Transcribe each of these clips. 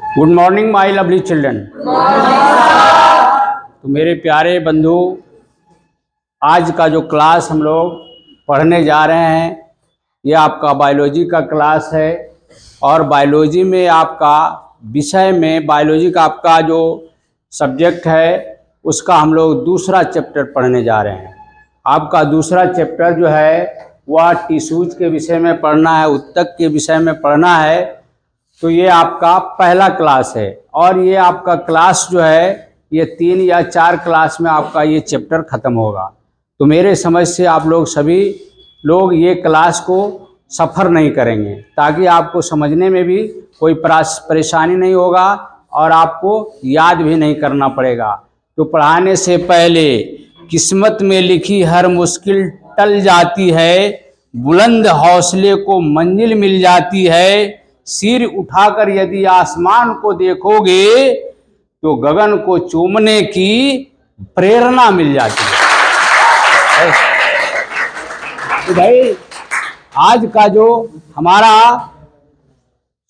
Good morning my lovely children. तो मेरे प्यारे बंधु, आज का जो क्लास हम लोग पढ़ने जा रहे हैं ये आपका बायोलॉजी का क्लास है। और बायोलॉजी में आपका विषय में बायोलॉजी का आपका जो सब्जेक्ट है उसका हम लोग दूसरा चैप्टर पढ़ने जा रहे हैं। आपका दूसरा चैप्टर जो है वह टिश्यूज के विषय में पढ़ना है, उत्तक के विषय में पढ़ना है। तो ये आपका पहला क्लास है और ये आपका क्लास जो है ये 3 या 4 क्लास में आपका ये चैप्टर ख़त्म होगा। तो मेरे समझ से आप लोग सभी लोग ये क्लास को सफ़र नहीं करेंगे ताकि आपको समझने में भी कोई परेशानी नहीं होगा और आपको याद भी नहीं करना पड़ेगा। तो पढ़ाने से पहले किस्मत में लिखी हर मुश्किल टल जाती है, बुलंद हौसले को मंजिल मिल जाती है। सिर उठाकर यदि आसमान को देखोगे तो गगन को चूमने की प्रेरणा मिल जाती है। तो भाई आज का जो हमारा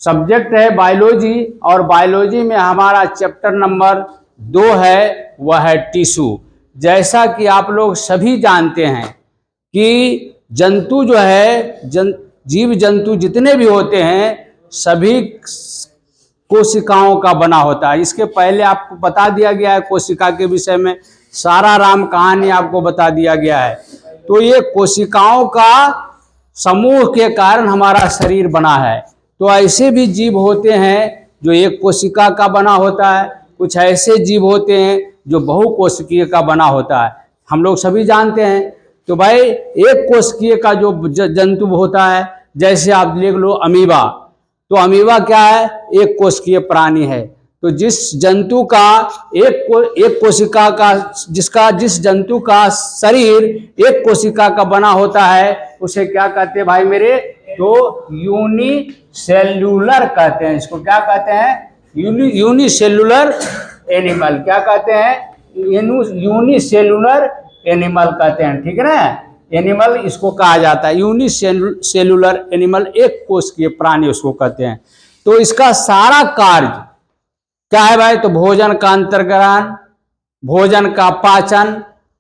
सब्जेक्ट है बायोलॉजी, और बायोलॉजी में हमारा चैप्टर नंबर 2 है, वह है टिश्यू। जैसा कि आप लोग सभी जानते हैं कि जंतु जो है जीव जंतु जितने भी होते हैं सभी कोशिकाओं का बना होता है। इसके पहले आपको बता दिया गया है कोशिका के विषय में, सारा राम कहानी आपको बता दिया गया है। तो ये कोशिकाओं का समूह के कारण हमारा शरीर बना है। तो ऐसे भी जीव होते हैं जो एक कोशिका का बना होता है, कुछ ऐसे जीव होते हैं जो बहुकोशिकीय का बना होता है, हम लोग सभी जानते हैं। तो भाई एक कोशिकीय का जो जंतु होता है, जैसे आप देख लो अमीबा, तो अमीबा क्या है? एक कोशिकीय प्राणी है। तो जिस जंतु का एक कोशिका का जिस जंतु का शरीर एक कोशिका का बना होता है उसे क्या कहते हैं भाई मेरे? तो यूनिसेल्यूलर कहते हैं। इसको क्या कहते हैं? Unicellular animal. क्या कहते हैं? यूनिसेल्यूलर एनिमल कहते हैं, ठीक है ना। एनिमल इसको कहा जाता है, यूनिसेल्यूलर एनिमल, एक कोशिकीय प्राणी उसको कहते हैं। तो इसका सारा कार्य क्या है भाई? तो भोजन का अंतर्ग्रहण, भोजन का पाचन,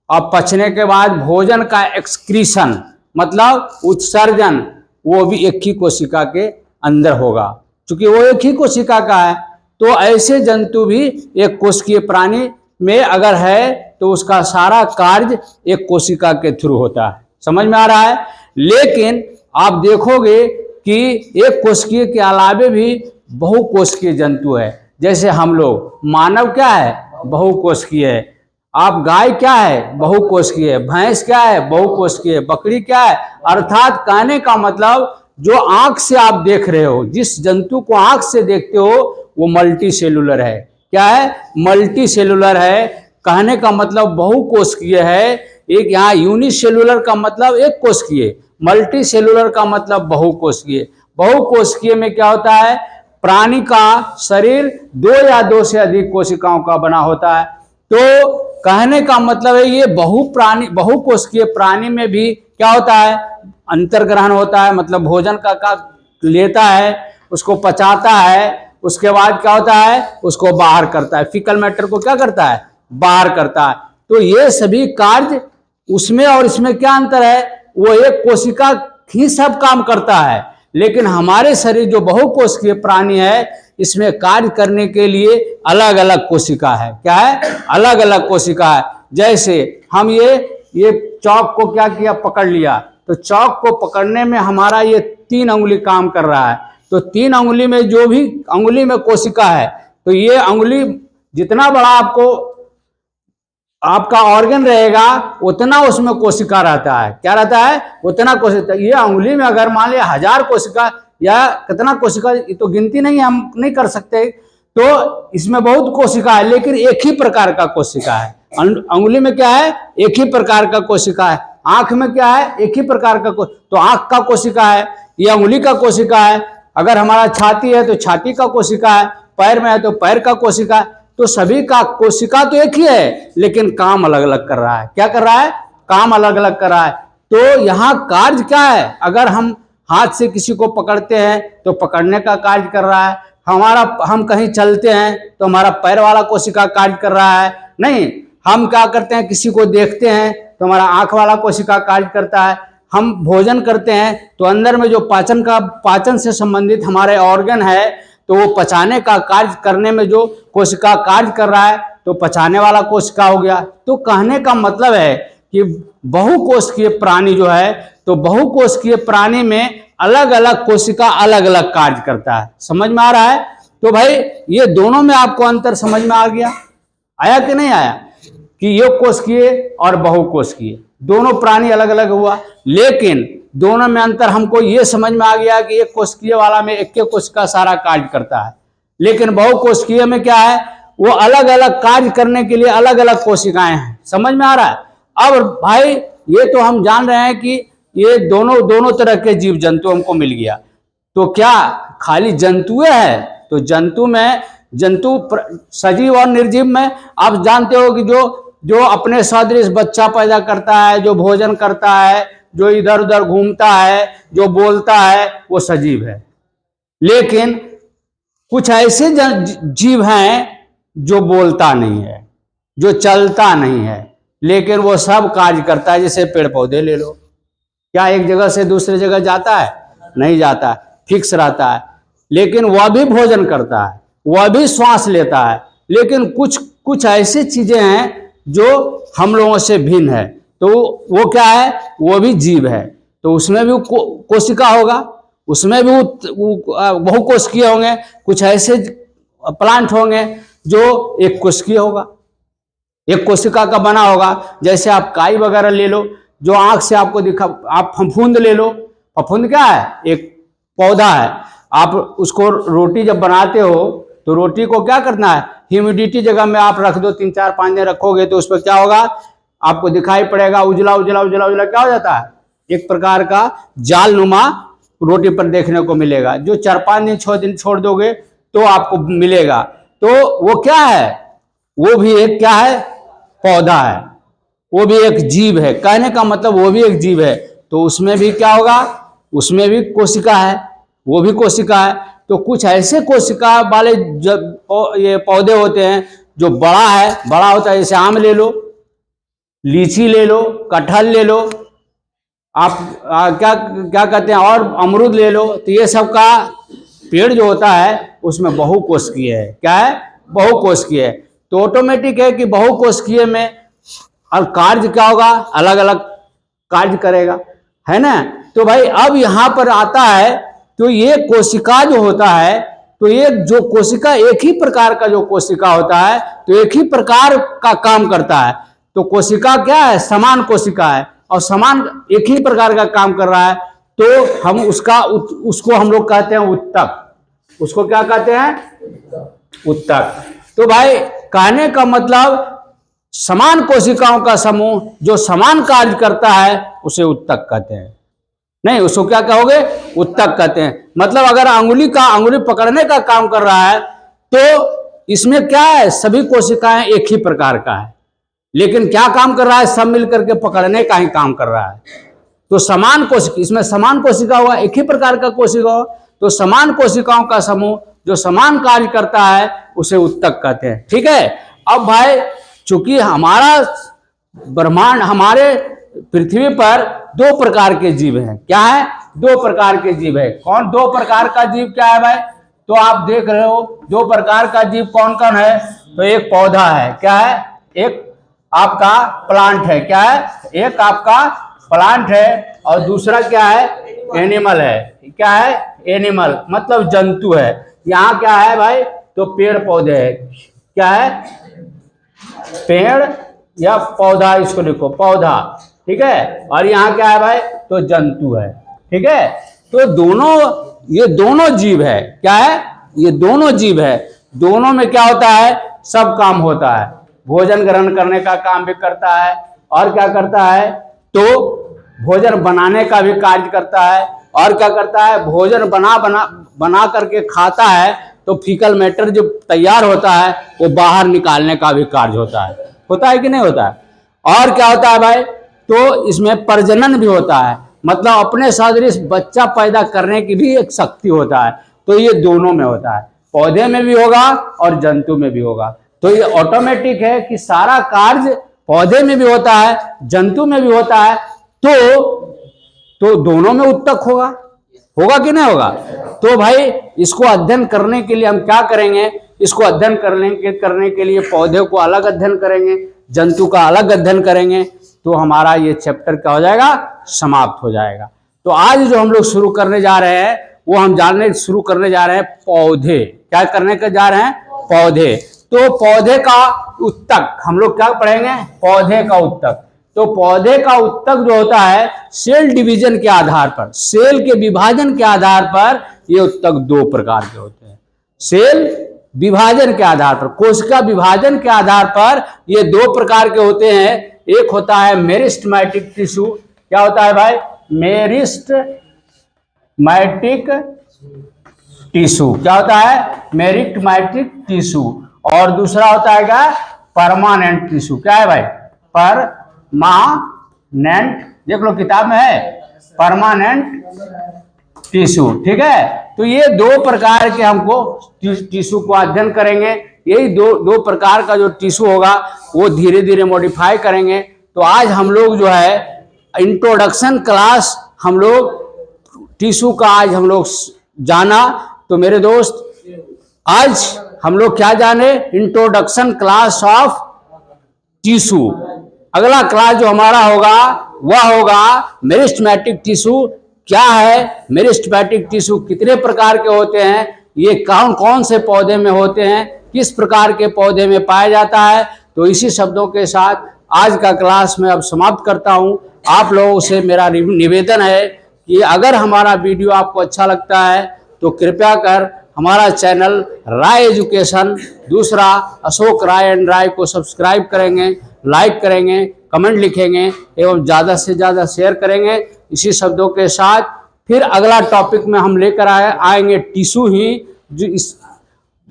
और पचने के बाद भोजन का एक्सक्रीशन मतलब उत्सर्जन, वो भी एक ही कोशिका के अंदर होगा, क्योंकि वो एक ही कोशिका का है। तो ऐसे जंतु भी एक कोशिकीय प्राणी में अगर है तो उसका सारा कार्य एक कोशिका के थ्रू होता है। समझ में आ रहा है? लेकिन आप देखोगे कि एक कोशिकीय के अलावे भी बहुकोशिकीय जंतु है। जैसे हम लोग, मानव क्या है? बहुकोशिकीय है। आप गाय क्या है? बहुकोशिकीय है। भैंस क्या है? बहुकोशिकीय है। बकरी क्या है? अर्थात कहने का मतलब जो आंख से आप देख रहे हो, जिस जंतु को आंख से देखते हो वो मल्टी सेलुलर है। क्या है? मल्टी सेलुलर है। कहने का मतलब बहुकोशिकीय है। एक यहाँ यूनिसेलुलर का मतलब एक कोशिकीय, मल्टी सेलुलर का मतलब बहुकोशिकीय। बहुकोशिकीय में क्या होता है? प्राणी का शरीर 2 या 2 से अधिक कोशिकाओं का बना होता है। तो कहने का मतलब है ये बहुकोशिकीय प्राणी में भी क्या होता है? अंतर्ग्रहण होता है, मतलब भोजन का लेता है, उसको पचाता है, उसके बाद क्या होता है? उसको बाहर करता है। फीकल मैटर को क्या करता है? बाहर करता है। तो ये सभी कार्य उसमें और इसमें क्या अंतर है? वो एक कोशिका ही सब काम करता है, लेकिन हमारे शरीर जो बहुकोशिकीय प्राणी है इसमें कार्य करने के लिए अलग अलग कोशिका है। क्या है? अलग अलग कोशिका है। जैसे हम ये चौक को क्या किया? पकड़ लिया। तो चौक को पकड़ने में हमारा ये 3 अंगुली काम कर रहा है। तो 3 अंगुली में जो भी अंगुली में कोशिका है, तो ये अंगुली जितना बड़ा आपका ऑर्गन रहेगा उतना उसमें कोशिका रहता है। क्या रहता है? उतना कोशिका। ये अंगुली में अगर मान लिया 1000 कोशिका या कितना कोशिका, ये तो गिनती नहीं, हम नहीं कर सकते। तो इसमें बहुत कोशिका है, लेकिन एक ही प्रकार का कोशिका है। अंगुली में क्या है? एक ही प्रकार का कोशिका है। आंख में क्या है? एक ही प्रकार का तो आंख का कोशिका है, ये अंगुली का कोशिका है। अगर हमारा छाती है तो छाती का कोशिका है, पैर में है तो पैर का कोशिका है। तो सभी का कोशिका तो एक ही है, लेकिन काम अलग अलग कर रहा है। क्या कर रहा है? काम अलग अलग कर रहा है। तो यहाँ कार्य क्या है? अगर हम हाथ से किसी को पकड़ते हैं तो पकड़ने का कार्य कर रहा है, हम कहीं चलते हैं तो हमारा पैर वाला कोशिका कार्य कर रहा है, नहीं। हम क्या करते हैं, किसी को देखते हैं तो हमारा आंख वाला कोशिका कार्य करता है। हम भोजन करते हैं तो अंदर में जो पाचन से संबंधित हमारे ऑर्गन है, तो वो पचाने का कार्य करने में जो कोशिका कार्य कर रहा है, तो पचाने वाला कोशिका हो गया। तो कहने का मतलब है कि बहुकोशिकीय प्राणी जो है, तो बहुकोशिकीय प्राणी में अलग अलग कोशिका अलग अलग कार्य करता है। समझ में आ रहा है? तो भाई ये दोनों में आपको अंतर समझ में आ गया, आया कि नहीं आया, कि ये कोशिकीय और बहुकोशिकीय दोनों प्राणी अलग अलग हुआ, लेकिन दोनों में अंतर हमको ये समझ में आ गया कि एक कोशिकीय वाला में एक कोशिका सारा कार्य करता है, लेकिन बहुकोशिकीय में क्या है, वो अलग अलग कार्य करने के लिए अलग अलग कोशिकाएं हैं। समझ में आ रहा है? अब भाई ये तो हम जान रहे हैं कि ये दोनों तरह के जीव जंतु हमको मिल गया। तो क्या खाली जंतुएं है? तो जंतु सजीव और निर्जीव में आप जानते हो कि जो अपने सदृश बच्चा पैदा करता है, जो भोजन करता है, जो इधर उधर घूमता है, जो बोलता है, वो सजीव है। लेकिन कुछ ऐसे जीव हैं जो बोलता नहीं है, जो चलता नहीं है, लेकिन वो सब कार्य करता है। जैसे पेड़ पौधे ले लो, क्या एक जगह से दूसरे जगह जाता है? नहीं जाता, फिक्स रहता है। लेकिन वह भी भोजन करता है, वह भी श्वास लेता है। लेकिन कुछ ऐसी चीजें हैं जो हम लोगों से भिन्न है, तो वो क्या है? वो भी जीव है। तो उसमें भी कोशिका होगा, उसमें भी बहुकोशिकीय होंगे। कुछ ऐसे प्लांट होंगे जो एक कोशिकीय होगा, एक कोशिका का बना होगा। जैसे आप काई वगैरह ले लो, जो आंख से आपको दिखा। आप फफूंद ले लो, फफूंद क्या है? एक पौधा है। आप उसको रोटी जब बनाते हो तो रोटी को क्या करना है, ह्यूमिडिटी जगह में आप रख दो, 3-4-5 दिन रखोगे तो उस पर क्या होगा, आपको दिखाई पड़ेगा, उजला उजला उजला उजला क्या हो जाता है, एक प्रकार का जाल नुमा रोटी पर देखने को मिलेगा। जो 4-5 दिन 6 दिन छोड़ दोगे तो आपको मिलेगा। तो वो क्या है? वो भी एक क्या है? पौधा है, वो भी एक जीव है। कहने का मतलब वो भी एक जीव है। तो उसमें भी क्या होगा, उसमें भी कोशिका है, वो भी कोशिका है। तो कुछ ऐसे कोशिका वाले ये पौधे होते हैं जो बड़ा होता है। जैसे आम ले लो, लीची ले लो, कटहल ले लो, आप क्या कहते हैं, और अमरूद ले लो। तो ये सब का पेड़ जो होता है उसमें बहुकोशिकीय है। क्या है? बहुकोशिकीय है। तो ऑटोमेटिक है कि बहुकोशिकीय में और कार्य क्या होगा, अलग अलग कार्य करेगा, है ना। तो भाई अब यहां पर आता है, तो ये कोशिका जो होता है, तो ये जो कोशिका एक ही प्रकार का जो कोशिका होता है, तो एक ही प्रकार का काम करता है। तो कोशिका क्या है? समान कोशिका है, और समान एक ही प्रकार का काम कर रहा है। तो हम उसको हम लोग कहते हैं उत्तक। उसको क्या कहते हैं? उत्तक। तो भाई कहने का मतलब समान कोशिकाओं का समूह जो समान कार्य करता है उसे उत्तक कहते हैं। नहीं, उसको क्या कहोगे? उत्तक कहते हैं। मतलब अगर अंगुली पकड़ने का काम कर रहा है तो इसमें क्या है, सभी कोशिकाएं एक ही प्रकार का है, लेकिन क्या काम कर रहा है, सब मिलकर के पकड़ने का ही काम कर रहा है। तो समान कोशिका, इसमें समान कोशिका हुआ, एक ही प्रकार का कोशिका हो, तो समान कोशिकाओं का समूह जो समान कार्य करता है उसे उत्तक कहते हैं। ठीक है। अब भाई चूंकि हमारा ब्रह्मांड, हमारे पृथ्वी पर 2 प्रकार के जीव हैं। क्या है? 2 प्रकार के जीव है। कौन 2 प्रकार का जीव क्या है भाई? तो आप देख रहे हो 2 प्रकार का जीव कौन कौन है? तो एक पौधा है, क्या है? एक आपका प्लांट है। क्या है? एक आपका प्लांट है, और दूसरा क्या है? एनिमल है। क्या है? एनिमल मतलब जंतु है। यहाँ क्या है भाई? तो पेड़ पौधे है। क्या है? पेड़ या पौधा, इसको लिखो पौधा। ठीक है। और यहाँ क्या है भाई? तो जंतु है। ठीक है। तो ये दोनों जीव है। क्या है? ये दोनों जीव है। दोनों में क्या होता है? सब काम होता है। भोजन ग्रहण करने का काम भी करता है, और क्या करता है, तो भोजन बनाने का भी कार्य करता है, और क्या करता है, भोजन बना करके खाता है तो फीकल मैटर जो तैयार होता है वो बाहर निकालने का भी कार्य होता है कि नहीं होता है। और क्या होता है भाई? तो इसमें प्रजनन भी होता है, मतलब अपने सदृश बच्चा पैदा करने की भी एक शक्ति होता है। तो ये दोनों में होता है। पौधे में भी होगा और जंतु में भी होगा। तो ये ऑटोमेटिक है कि सारा कार्य पौधे में भी होता है, जंतु में भी होता है, तो दोनों में उत्तक होगा, होगा कि नहीं होगा। तो भाई इसको अध्ययन करने के लिए हम क्या करेंगे, इसको अध्ययन करने के लिए पौधे को अलग अध्ययन करेंगे, जंतु का अलग अध्ययन करेंगे, तो हमारा ये चैप्टर क्या हो जाएगा, समाप्त हो जाएगा। तो आज जो हम लोग शुरू करने जा रहे हैं वो हम शुरू करने जा रहे हैं पौधे। क्या करने के जा रहे हैं, पौधे। तो पौधे का उत्तक हम लोग क्या पढ़ेंगे, पौधे का उत्तक। तो पौधे का उत्तक जो होता है सेल डिवीजन के आधार पर, सेल के विभाजन के आधार पर ये उत्तक दो प्रकार के होते हैं। सेल विभाजन के आधार पर, कोशिका विभाजन के आधार पर ये दो प्रकार के होते हैं। एक होता है मेरिस्टेमेटिक टिश्यू। क्या होता है भाई, मेरिस्टेमेटिक टिश्यू। क्या होता है, मेरिस्टेमेटिक टिश्यू। और दूसरा होता है क्या, परमानेंट टिश्यू। क्या है भाई, परमानेंट, देख लो किताब में है, परमानेंट टिश्यू। ठीक है, तो ये दो प्रकार के हमको टिश्यू को अध्ययन करेंगे। यही दो प्रकार का जो टिश्यू होगा वो धीरे धीरे मॉडिफाई करेंगे। तो आज हम लोग जो है इंट्रोडक्शन क्लास, हम लोग टिश्यू का आज हम लोग जाना। तो मेरे दोस्त आज हम लोग क्या जाने, इंट्रोडक्शन क्लास ऑफ टिश्यू। अगला क्लास जो हमारा होगा वह होगा मेरिस्टेमेटिक टिश्यू। क्या है मेरिस्टेमेटिक टिश्यू, कितने प्रकार के होते हैं, ये कौन कौन से पौधे में होते हैं, किस प्रकार के पौधे में पाया जाता है। तो इसी शब्दों के साथ आज का क्लास मैं अब समाप्त करता हूं। आप लोगों से मेरा निवेदन है कि अगर हमारा वीडियो आपको अच्छा लगता है तो कृपया कर हमारा चैनल राय एजुकेशन, दूसरा अशोक राय एंड राय को सब्सक्राइब करेंगे, लाइक करेंगे, कमेंट लिखेंगे एवं ज़्यादा से ज़्यादा शेयर करेंगे। इसी शब्दों के साथ फिर अगला टॉपिक में हम लेकर आएंगे टिश्यू ही, जो इस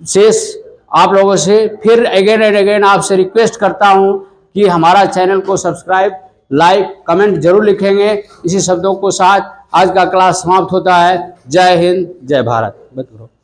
शेष आप लोगों से फिर अगेन एंड अगेन आपसे रिक्वेस्ट करता हूं कि हमारा चैनल को सब्सक्राइब, लाइक, कमेंट जरूर लिखेंगे। इसी शब्दों को साथ आज का क्लास समाप्त होता है। जय हिंद, जय भारत।